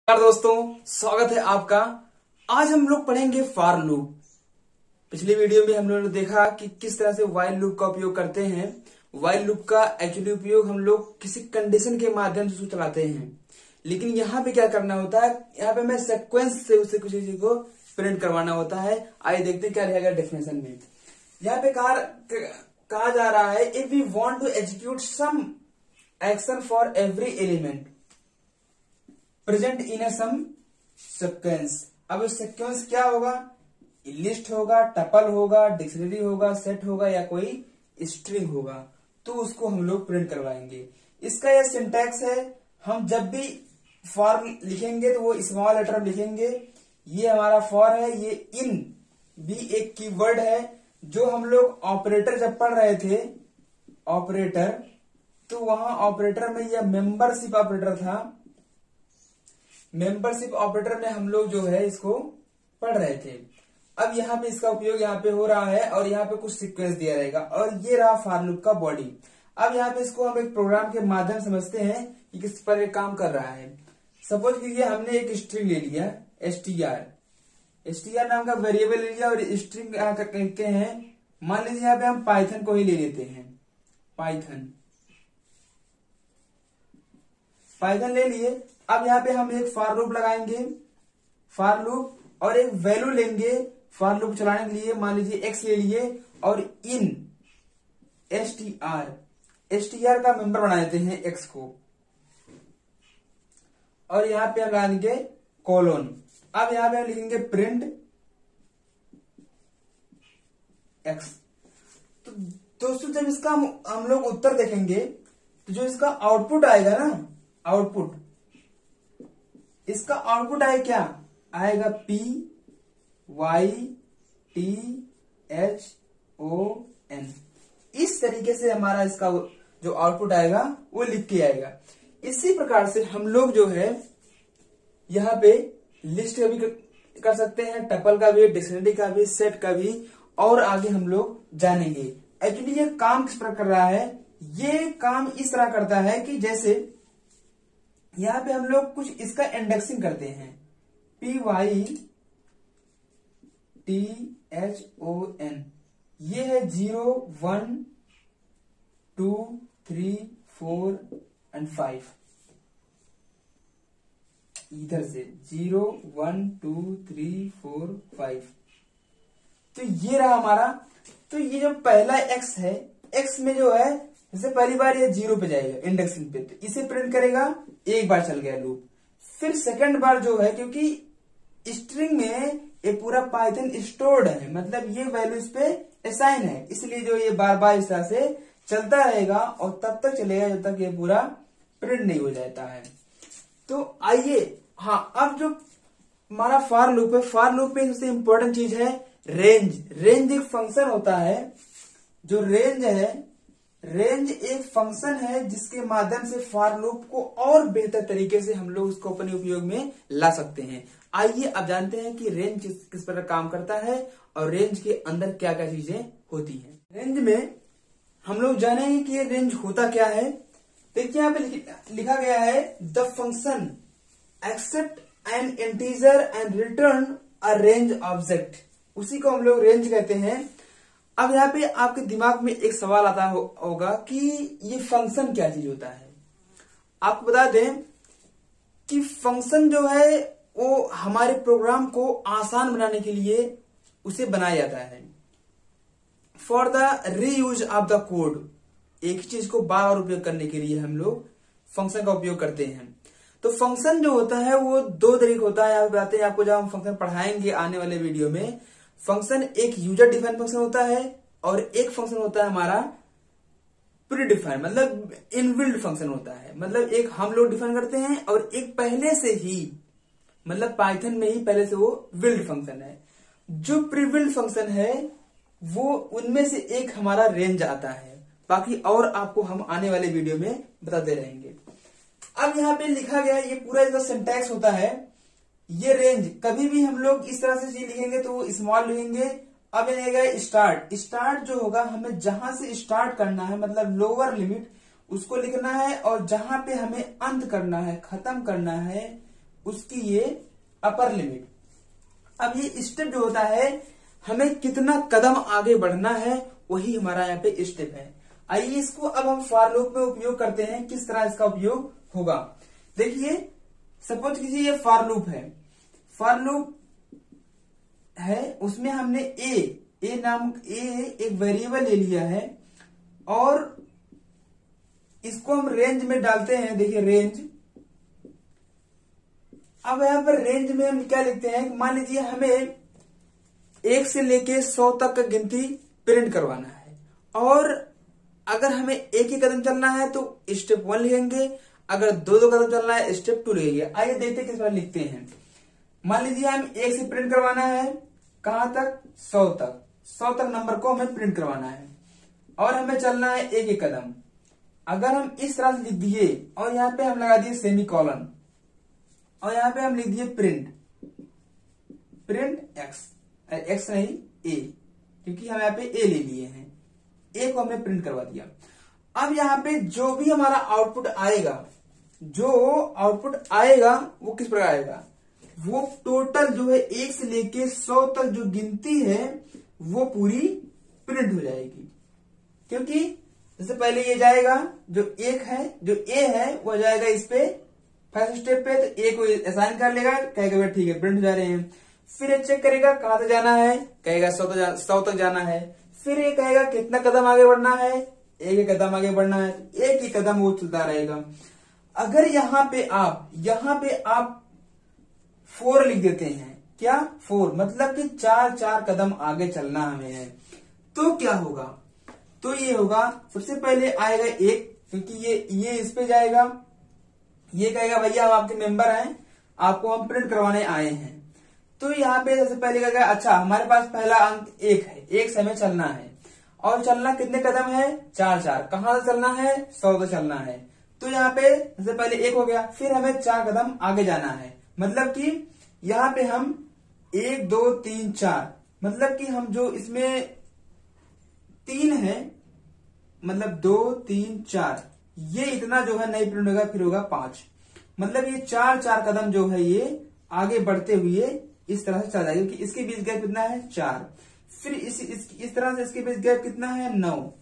नमस्कार दोस्तों, स्वागत है आपका। आज हम लोग पढ़ेंगे फॉर लूप। पिछली वीडियो में हम लोगों ने देखा कि किस तरह से व्हाइल लूप का उपयोग करते हैं। व्हाइल लूप का एक्चुअली उपयोग हम लोग किसी कंडीशन के माध्यम से उसको चलाते हैं, लेकिन यहाँ पे क्या करना होता है, यहाँ पे हमें सीक्वेंस से उससे कुछ चीज को प्रिंट करवाना होता है। आइए देखते हैं क्या रहेगा डेफिनेशन में। यहाँ पे कहा जा रहा है, if we want to execute some action for every element present in a some sequence. अब सीक्वेंस क्या होगा, लिस्ट होगा, टपल होगा, डिक्शनरी होगा, सेट होगा या कोई स्ट्रिंग होगा, तो उसको हम लोग प्रिंट करवाएंगे। इसका यह सिंटैक्स है। हम जब भी फॉर लिखेंगे तो वो स्मॉल लेटर लिखेंगे। ये हमारा फॉर है। ये इन भी एक कीवर्ड है जो हम लोग ऑपरेटर जब पढ़ रहे थे, ऑपरेटर, तो वहां ऑपरेटर में यह मेंबरशिप ऑपरेटर था। मेंबरशिप ऑपरेटर में हम लोग जो है इसको पढ़ रहे थे। अब यहाँ पे इसका उपयोग यहाँ पे हो रहा है और यहाँ पे कुछ सीक्वेंस दिया रहेगा और ये रहा फॉर लूप का बॉडी। अब यहाँ पे इसको हम एक प्रोग्राम के माध्यम समझते हैं कि किस पर एक काम कर रहा है। सपोज कीजिए हमने एक स्ट्रिंग ले लिया str नाम का वेरिएबल ले लिया और स्ट्रिंग कहते हैं। मान लीजिए यहाँ पे हम पाइथन को ही ले लेते हैं। पाइथन ले लिए। अब यहाँ पे हम एक फॉर लूप लगाएंगे, फॉर लूप, और एक वैल्यू लेंगे फॉर लूप चलाने के लिए। मान लीजिए x ले लिए और इन str का मेंबर बना देते हैं x को, और यहाँ पे हम लगा देंगे कोलोन। अब यहाँ पे हम लिखेंगे प्रिंट x। तो दोस्तों जब इसका हम लोग उत्तर देखेंगे तो जो इसका आउटपुट आएगा ना, इसका आउटपुट आएगा क्या, आएगा PYTHON। इस तरीके से हमारा इसका जो आउटपुट आएगा वो लिख के आएगा। इसी प्रकार से हम लोग जो है यहाँ पे लिस्ट का भी कर सकते हैं, टपल का भी, डिक्शनरी का भी, सेट का भी, और आगे हम लोग जानेंगे। एक्चुअली ये काम किस प्रकार कर रहा है, ये काम इस तरह करता है कि जैसे यहाँ पे हम लोग कुछ इसका इंडेक्सिंग करते हैं। PYTHON ये है 0 1 2 3 4 and 5। इधर से 0 1 2 3 4 5। तो ये रहा हमारा। तो ये जो पहला x है, x में जो है जैसे पहली बार ये 0 पे जाएगा इंडेक्सिंग पे, तो इसे प्रिंट करेगा, एक बार चल गया लूप। फिर सेकंड बार जो है, क्योंकि स्ट्रिंग में ये पूरा पाइथन स्टोर्ड है, मतलब ये वैल्यू इस पे असाइन है, इसलिए जो ये बार बार इस तरह से चलता रहेगा और तब तक चलेगा जब तक ये पूरा प्रिंट नहीं हो जाता है। तो आइए, हाँ, अब जो हमारा फॉर लूप है, फॉर लूप में सबसे इंपॉर्टेंट चीज है रेंज एक फंक्शन होता है। जो रेंज एक फंक्शन है जिसके माध्यम से फॉर लूप को और बेहतर तरीके से हम लोग उसको अपने उपयोग में ला सकते हैं। आइए अब जानते हैं कि रेंज किस प्रकार काम करता है और रेंज के अंदर क्या क्या चीजें होती हैं। रेंज में हम लोग जानेंगे कि ये रेंज होता क्या है। देखिए यहाँ पे लिखा गया है, the function accept an integer and return a range object. उसी को हम लोग रेंज कहते हैं। अब यहाँ पे आपके दिमाग में एक सवाल आता होगा कि ये फंक्शन क्या चीज होता है। आपको बता दें कि फंक्शन जो है वो हमारे प्रोग्राम को आसान बनाने के लिए उसे बनाया जाता है। For the reuse of the code, एक चीज को बार बार उपयोग करने के लिए हम लोग फंक्शन का उपयोग करते हैं। तो फंक्शन जो होता है वो दो तरीके होता है। आप बताते हैं आपको, जब हम फंक्शन पढ़ाएंगे आने वाले वीडियो में, फंक्शन एक यूजर डिफाइन फंक्शन होता है और एक फंक्शन होता है हमारा प्री डिफाइन, मतलब इनबिल्ट फंक्शन होता है। मतलब एक हम लोग डिफाइन करते हैं और एक पहले से ही, मतलब पाइथन में ही पहले से वो बिल्ड फंक्शन है। जो प्री बिल्ड फंक्शन है वो उनमें से एक हमारा रेंज आता है। बाकी और आपको हम आने वाले वीडियो में बताते रहेंगे। अब यहाँ पे लिखा गया, ये पूरा इसका सिंटैक्स होता है। ये रेंज कभी भी हम लोग इस तरह से चीज लिखेंगे तो वो स्मॉल लिखेंगे। अब लिखेगा स्टार्ट जो होगा, हमें जहां से स्टार्ट करना है, मतलब लोअर लिमिट, उसको लिखना है, और जहां पे हमें अंत करना है, खत्म करना है, उसकी ये अपर लिमिट। अब ये स्टेप जो होता है, हमें कितना कदम आगे बढ़ना है वही हमारा यहाँ पे स्टेप है। आइए इसको अब हम फॉर लूप में उपयोग करते हैं, किस तरह इसका उपयोग होगा। देखिए सपोज कीजिए ये फॉर लूप है, फॉर लूप है, उसमें हमने ए नामक एक वेरिएबल ले लिया है और इसको हम रेंज में डालते हैं। देखिए रेंज, अब यहां पर रेंज में हम क्या लिखते हैं, मान लीजिए हमें 1 से लेके 100 तक का गिनती प्रिंट करवाना है और अगर हमें एक ही कदम चलना है तो स्टेप 1 लिखेंगे, अगर दो कदम चलना है स्टेप 2 लिखेंगे। आइए देखते हैं किस बार लिखते हैं। मान लीजिए हम 1 से प्रिंट करवाना है, कहां तक, 100 तक, 100 तक नंबर को हमें प्रिंट करवाना है और हमें चलना है एक एक कदम। अगर हम इस तरह से लिख दिए और यहाँ पे हम लगा दिए सेमी कॉलन और यहाँ पे हम लिख दिए प्रिंट एक्स नहीं ए, क्योंकि हम यहाँ पे ए ले लिए हैं, ए को हमने प्रिंट करवा दिया। अब यहाँ पे जो भी हमारा आउटपुट आएगा, जो आउटपुट आएगा वो किस प्रकार आएगा, वो टोटल जो है 1 से लेके 100 तक जो गिनती है वो पूरी प्रिंट हो जाएगी। क्योंकि जैसे पहले ये जाएगा, जो ए है वो जाएगा इस पे फर्स्ट स्टेप पे, तो ए को असाइन कर लेगा, कहेगा भाई ठीक है प्रिंट हो जा रहे हैं। फिर ये चेक करेगा कहां तक जाना है, कहेगा 100 तक जाना है। फिर ये कहेगा कितना कदम आगे बढ़ना है, एक कदम आगे बढ़ना है, एक ही कदम वो चलता रहेगा। अगर यहाँ पे आप 4 लिख देते हैं, क्या 4 मतलब कि 4 कदम आगे चलना हमें है, तो क्या होगा, तो ये होगा सबसे पहले आएगा 1, क्योंकि ये इस पे जाएगा, ये कहेगा भैया हम आपके मेंबर हैं, आपको हम प्रिंट करवाने आए हैं। तो यहाँ पे सबसे पहले कहेगा अच्छा हमारे पास पहला अंक 1 है, 1 से हमें चलना है और चलना कितने कदम है, 4, कहां से चलना है, 100 तक चलना है। तो यहाँ पे सबसे पहले 1 हो गया, फिर हमें 4 कदम आगे जाना है, मतलब कि यहाँ पे हम 1 2 3 4, मतलब कि हम जो इसमें 3 है, मतलब 2 3 4, ये इतना जो है नहीं प्रिंट होगा, फिर होगा 5, मतलब ये 4 कदम जो है ये आगे बढ़ते हुए इस तरह से चला जाएगा कि इसके बीच गैप कितना है, 4। फिर इस तरह से इसके बीच गैप कितना है, 9,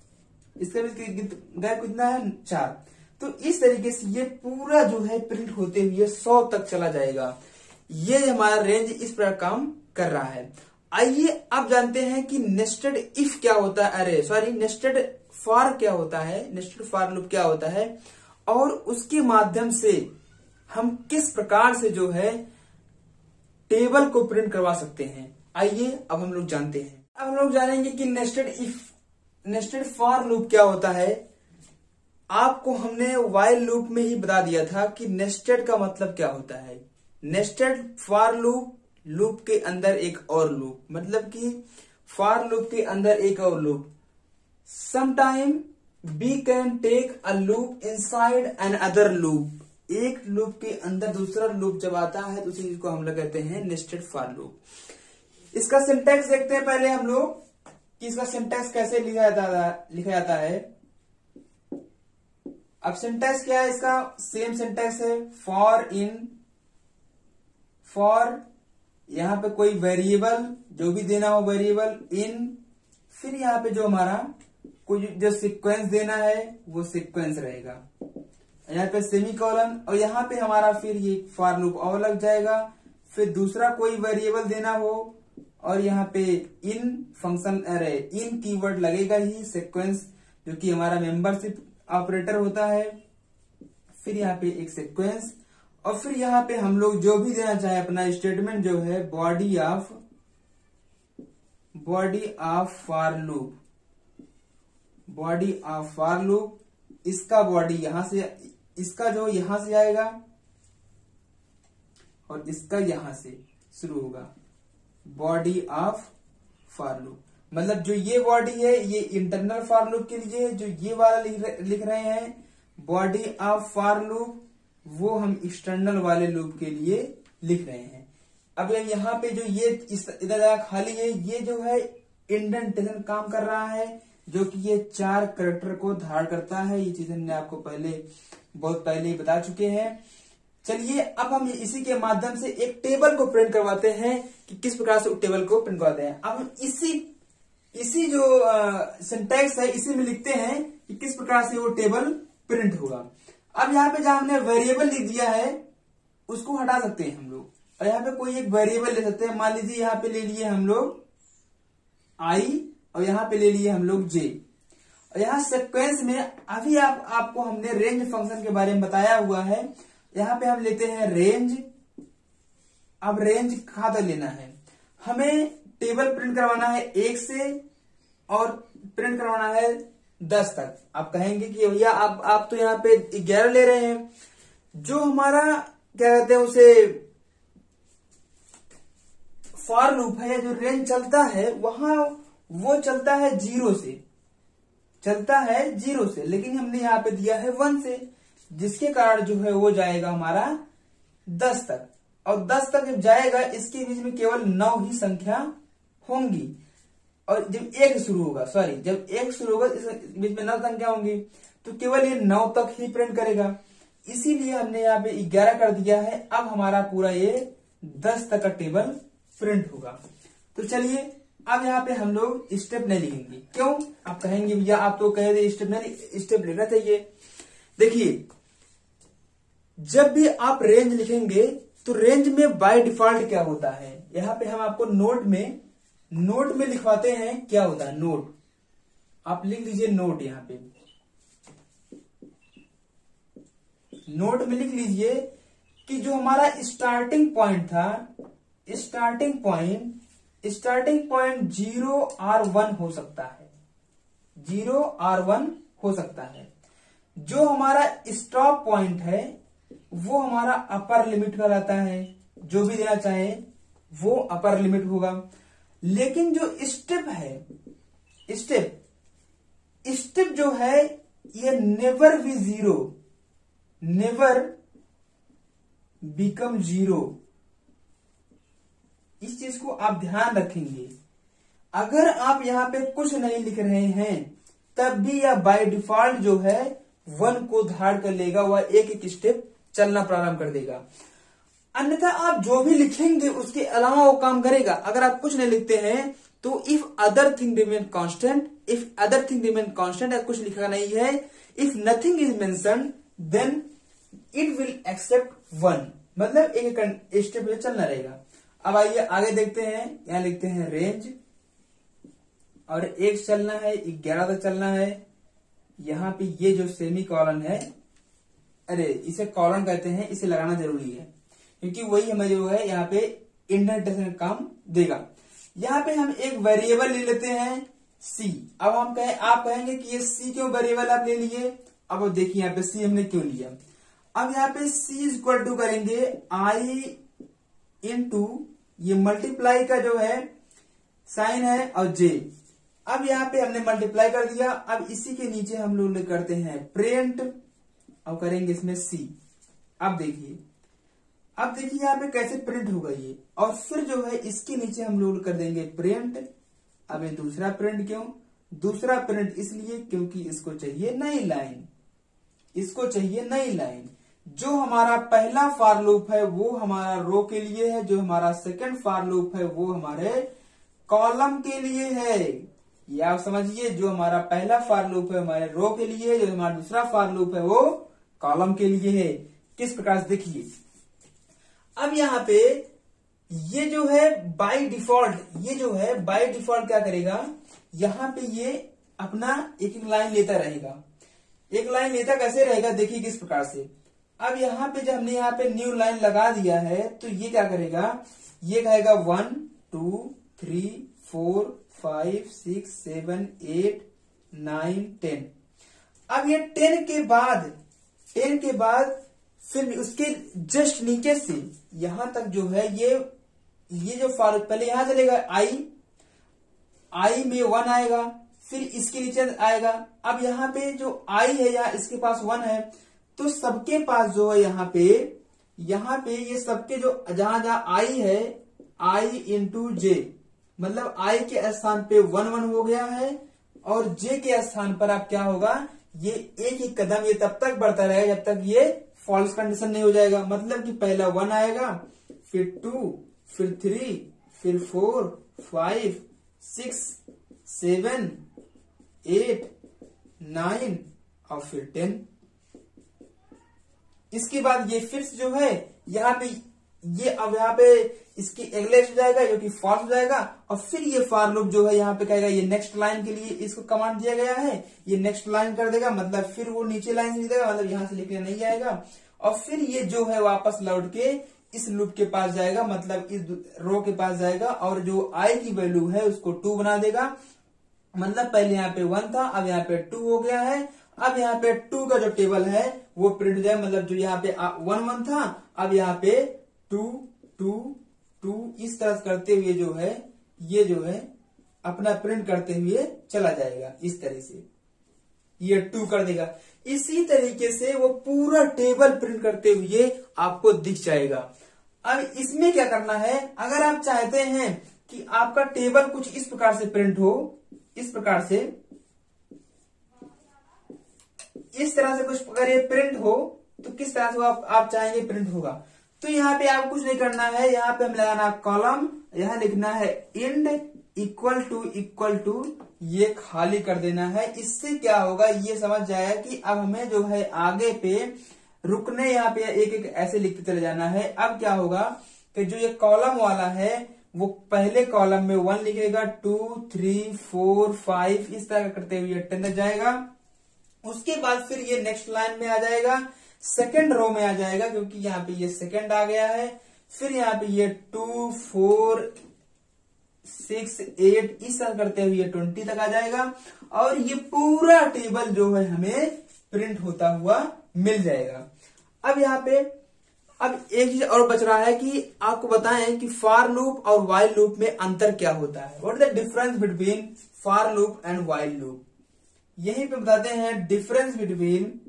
इसके बीच गैप कितना है, 4। तो इस तरीके से ये पूरा जो है प्रिंट होते हुए 100 तक चला जाएगा। ये हमारा रेंज इस प्रकार काम कर रहा है। आइए अब जानते हैं कि नेस्टेड इफ क्या होता है, नेस्टेड फॉर क्या होता है, नेस्टेड फॉर लूप क्या होता है और उसके माध्यम से हम किस प्रकार से जो है टेबल को प्रिंट करवा सकते हैं। आइए अब हम लोग जानते हैं। अब हम लोग जानेंगे कि नेस्टेड फॉर लूप क्या होता है। आपको हमने व्हाइल लूप में ही बता दिया था कि नेस्टेड का मतलब क्या होता है। नेस्टेड फॉर लूप के अंदर एक और लूप, मतलब कि फॉर लूप के अंदर एक और loop. Sometime we can take a loop inside an other loop. एक लूप के अंदर दूसरा लूप जब आता है तो उसी चीज को हम लोग कहते हैं नेस्टेड फॉर लूप। इसका सिंटैक्स देखते हैं पहले हम लोग कि इसका सिंटैक्स कैसे लिखा जाता है। अब सिंटैक्स क्या है इसका, सेम सिंटैक्स है, फॉर यहां पे कोई वेरिएबल जो भी देना हो वेरिएबल इन, फिर यहां पे जो हमारा कोई जो सीक्वेंस देना है वो सीक्वेंस रहेगा, यहाँ पे सेमीकोलन और यहाँ पे हमारा फिर ये फॉर लूप और लग जाएगा। फिर दूसरा कोई वेरिएबल देना हो और यहाँ पे इन फंक्शन इन कीवर्ड लगेगा ही, सीक्वेंस जो कि हमारा मेंबरशिप ऑपरेटर होता है। फिर यहाँ पे एक सीक्वेंस और फिर यहाँ पे हम लोग जो भी देना चाहे अपना स्टेटमेंट जो है बॉडी ऑफ फॉर लूप, इसका बॉडी यहां से, इसका जो यहां से आएगा और इसका यहां से शुरू होगा, बॉडी ऑफ फॉर लूप। मतलब जो ये बॉडी है ये इंटरनल फॉर लूप के लिए है, जो ये वाला लिख रहे हैं बॉडी ऑफ फॉर लूप वो हम एक्सटर्नल वाले लूप के लिए लिख रहे हैं। अब यहाँ पे जो ये इधर जगह खाली है, ये जो है इंडेंटेशन काम कर रहा है, जो कि ये 4 कैरेक्टर को धारण करता है। ये चीज हमने आपको बहुत पहले ही बता चुके हैं। चलिए अब हम इसी के माध्यम से एक टेबल को प्रिंट करवाते हैं कि किस प्रकार से टेबल को प्रिंट करवाते हैं। अब हम इसी जो सिंटैक्स है इसी में लिखते हैं कि किस प्रकार से वो टेबल प्रिंट होगा। अब यहाँ पे जहां हमने वेरिएबल लिख दिया है उसको हटा सकते हैं हम लोग, और यहाँ पे कोई एक वेरिएबल ले सकते हैं। मान लीजिए यहाँ पे ले लिए हम लोग आई और यहाँ पे ले लिए हम लोग जे, और यहाँ सीक्वेंस में अभी आपको हमने रेंज फंक्शन के बारे में बताया हुआ है। यहाँ पे हम लेते हैं रेंज। अब रेंज कहाँ तक लेना है, हमें टेबल प्रिंट करवाना है 1 से और प्रिंट करवाना है 10 तक। आप कहेंगे कि भैया आप तो यहाँ पे 11 ले रहे हैं। जो हमारा क्या कहते हैं उसे फॉर लूप है या जो रेंज चलता है वहां वो चलता है 0 से, चलता है 0 से, लेकिन हमने यहाँ पे दिया है 1 से, जिसके कारण जो है वो जाएगा हमारा 10 तक। और 10 तक जब जाएगा इसके बीच में केवल 9 ही संख्या होंगी, और जब 1 शुरू होगा, सॉरी जब 1 शुरू होगा इस बीच में 9 संख्या होंगी, तो केवल ये 9 तक ही प्रिंट करेगा। इसीलिए हमने यहाँ पे 11 कर दिया है। अब हमारा पूरा ये 10 तक का टेबल प्रिंट होगा। तो चलिए अब यहाँ पे हम लोग स्टेप नहीं लिखेंगे। क्यों, आप कहेंगे भैया आप तो कहे थे स्टेप नहीं, स्टेप लिखना चाहिए। देखिए जब भी आप रेंज लिखेंगे तो रेंज में बाय डिफॉल्ट क्या होता है, यहाँ पे हम आपको नोट में लिखवाते हैं क्या होता है। नोट आप लिख लीजिए, नोट यहाँ पे नोट में लिख लीजिए कि जो हमारा स्टार्टिंग पॉइंट था, स्टार्टिंग पॉइंट 0 और 1 हो सकता है, 0 और 1 हो सकता है। जो हमारा स्टॉप पॉइंट है वो हमारा अपर लिमिट कहलाता है, जो भी देना चाहे वो अपर लिमिट होगा। लेकिन जो स्टेप है, स्टेप जो है ये नेवर बी 0, नेवर बिकम 0। इस चीज को आप ध्यान रखेंगे। अगर आप यहाँ पे कुछ नहीं लिख रहे हैं तब भी यह बाय डिफॉल्ट जो है 1 को धारण कर लेगा, वह एक स्टेप चलना प्रारंभ कर देगा। अन्यथा आप जो भी लिखेंगे उसके अलावा वो काम करेगा। अगर आप कुछ नहीं लिखते हैं तो if other thing remain constant, या कुछ लिखा नहीं है, if nothing is mentioned then it will accept 1, मतलब एक स्टेप चलना रहेगा। अब आइए आगे देखते हैं। यहां लिखते हैं रेंज और 1 चलना है, 11 तक चलना है। यहाँ पे ये जो सेमी कॉलन है, अरे इसे कॉलन कहते हैं, इसे लगाना जरूरी है क्योंकि वही हमें जो है यहाँ पे इंडेंटेशन काम देगा। यहाँ पे हम एक वेरिएबल ले लेते हैं सी। अब आप कहेंगे कि ये सी क्यों वेरिएबल आप ले लिए। अब देखिए यहाँ पे सी हमने क्यों लिया। अब यहाँ पे सी इज इक्वल टू करेंगे आई इंटू ये मल्टीप्लाई का जो है साइन है और जे। अब यहाँ पे हमने मल्टीप्लाई कर दिया। अब इसी के नीचे हम लोग करते हैं प्रिंट और करेंगे इसमें सी। अब देखिए यहाँ पे कैसे प्रिंट होगा ये, और फिर जो है इसके नीचे हम लोग कर देंगे प्रिंट। अब ये दूसरा प्रिंट क्यों, दूसरा प्रिंट इसलिए क्योंकि इसको चाहिए नई लाइन। जो हमारा पहला फॉर लूप है वो हमारा रो के लिए है, जो हमारा सेकंड फॉर लूप है वो हमारे कॉलम के लिए है। ये आप समझिए, जो हमारा पहला फॉर लूप है हमारे रो के लिए है, जो हमारा दूसरा फॉर लूप है वो कॉलम के लिए है। किस प्रकार से देखिए, अब यहाँ पे ये जो है बाय डिफॉल्ट क्या करेगा, यहाँ पे ये अपना एक लाइन लेता रहेगा। एक लाइन लेता कैसे रहेगा, देखिए किस प्रकार से। अब यहाँ पे जब हमने यहाँ पे न्यू लाइन लगा दिया है तो ये क्या करेगा, ये कहेगा 1 2 3 4 5 6 7 8 9 10। अब ये 10 के बाद फिर उसके जस्ट नीचे से यहां तक जो है ये जो फॉर पहले यहां चलेगा आई में 1 आएगा, फिर इसके नीचे आएगा। अब यहाँ पे जो आई है यहाँ इसके पास 1 है, तो सबके पास जो है यहाँ पे ये सबके जो जहां आई है आई इंटू जे, मतलब आई के स्थान पे 1 1 हो गया है, और जे के स्थान पर अब क्या होगा, ये एक ही कदम ये तब तक बढ़ता रहेगा जब तक ये फॉल्स कंडीशन नहीं हो जाएगा, मतलब कि पहला 1 आएगा, फिर 2, फिर 3, फिर 4, 5, 6, 7, 8, 9 और फिर 10। इसके बाद ये फिर जो है यहाँ पे ये अब यहाँ पे इसकी एग्लेस हो जाएगा जो कि फॉल्स हो जाएगा, और फिर ये फॉर लूप जो है यहाँ पे कहेगा ये नेक्स्ट लाइन के लिए इसको कमांड दिया गया है, ये नेक्स्ट लाइन कर देगा, मतलब फिर वो नीचे लाइन से लिख देगा, मतलब यहाँ से लिखने नहीं आएगा, और फिर ये जो है वापस लौट के इस लूप के पास जाएगा, मतलब इस रो के पास जाएगा, और जो आई की वैल्यू है उसको 2 बना देगा, मतलब पहले यहाँ पे 1 था, अब यहाँ पे 2 हो गया है। अब यहाँ पे 2 का जो टेबल है वो प्रिंट हो जाए, मतलब जो यहाँ पे 1 1 था, अब यहाँ पे 2 2 2 इस तरह करते हुए जो है ये जो है अपना प्रिंट करते हुए चला जाएगा, इस तरह से ये 2 कर देगा। इसी तरीके से वो पूरा टेबल प्रिंट करते हुए आपको दिख जाएगा। अब इसमें क्या करना है, अगर आप चाहते हैं कि आपका टेबल कुछ इस प्रकार से प्रिंट हो, इस प्रकार से इस तरह से कुछ अगर ये प्रिंट हो तो किस तरह से आप चाहेंगे प्रिंट होगा, तो यहाँ पे आप कुछ नहीं करना है, यहाँ पे हम लगाना कॉलम, यहाँ लिखना है इंड इक्वल टू ये खाली कर देना है। इससे क्या होगा ये समझ जाएगा कि अब हमें जो है आगे पे रुकने यहाँ पे एक एक ऐसे लिखते चले जाना है। अब क्या होगा कि जो ये कॉलम वाला है वो पहले कॉलम में 1 लिखेगा, 2 3 4 5 इस तरह करते हुए 10 तक जाएगा। उसके बाद फिर ये नेक्स्ट लाइन में आ जाएगा, सेकंड रो में आ जाएगा क्योंकि यहाँ पे ये सेकंड आ गया है। फिर यहाँ पे ये 2 4 6 8 इस तरह करते हुए 20 तक आ जाएगा, और ये पूरा टेबल जो है हमें प्रिंट होता हुआ मिल जाएगा। अब यहाँ पे अब एक चीज और बच रहा है कि आपको बताएं कि फॉर लूप और व्हाइल लूप में अंतर क्या होता है। What is the difference between for loop and while loop, यहीं पे बताते हैं difference between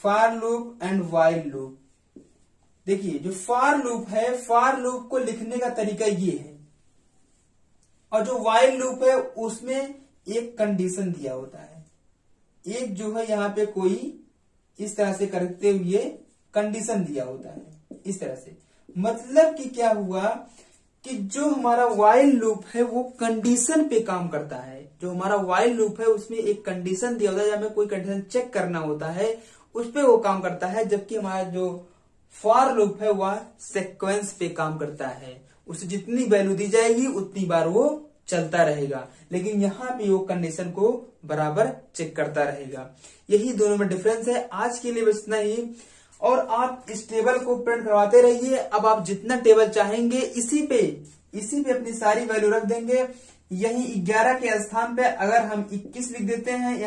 for loop and while loop. देखिए जो फॉर लूप है, फॉर लूप को लिखने का तरीका ये है, और जो व्हाइल लूप है उसमें एक कंडीशन दिया होता है, एक जो है यहाँ पे कोई इस तरह से करते हुए कंडीशन दिया होता है इस तरह से। मतलब कि क्या हुआ कि जो हमारा व्हाइल लूप है वो कंडीशन पे काम करता है। जो हमारा व्हाइल लूप है उसमें एक कंडीशन दिया होता है, हमें कोई कंडीशन चेक करना होता है उस पे वो काम करता है, जबकि हमारा जो फॉर लूप है वह सीक्वेंस पे काम करता है, उसे जितनी वैल्यू दी जाएगी उतनी बार वो चलता रहेगा, लेकिन यहाँ पे वो कंडीशन को बराबर चेक करता रहेगा। यही दोनों में डिफरेंस है। आज के लिए बस इतना ही, और आप इस टेबल को प्रिंट करवाते रहिए। अब आप जितना टेबल चाहेंगे इसी पे अपनी सारी वैल्यू रख देंगे। यही 11 के स्थान पे अगर हम 21 लिख देते हैं,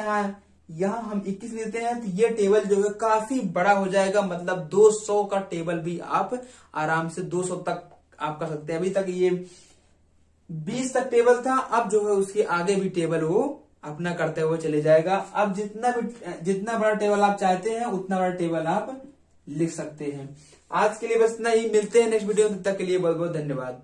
यहाँ हम 21 लेते हैं, तो ये टेबल जो है काफी बड़ा हो जाएगा, मतलब 200 का टेबल भी आप आराम से 200 तक आप कर सकते हैं। अभी तक ये 20 तक टेबल था, अब जो है उसके आगे भी टेबल वो अपना करते हुए चले जाएगा। अब जितना बड़ा टेबल आप चाहते हैं उतना बड़ा टेबल आप लिख सकते हैं। आज के लिए बस इतना ही, मिलते हैं नेक्स्ट वीडियो में, तब तक के लिए बहुत बहुत धन्यवाद।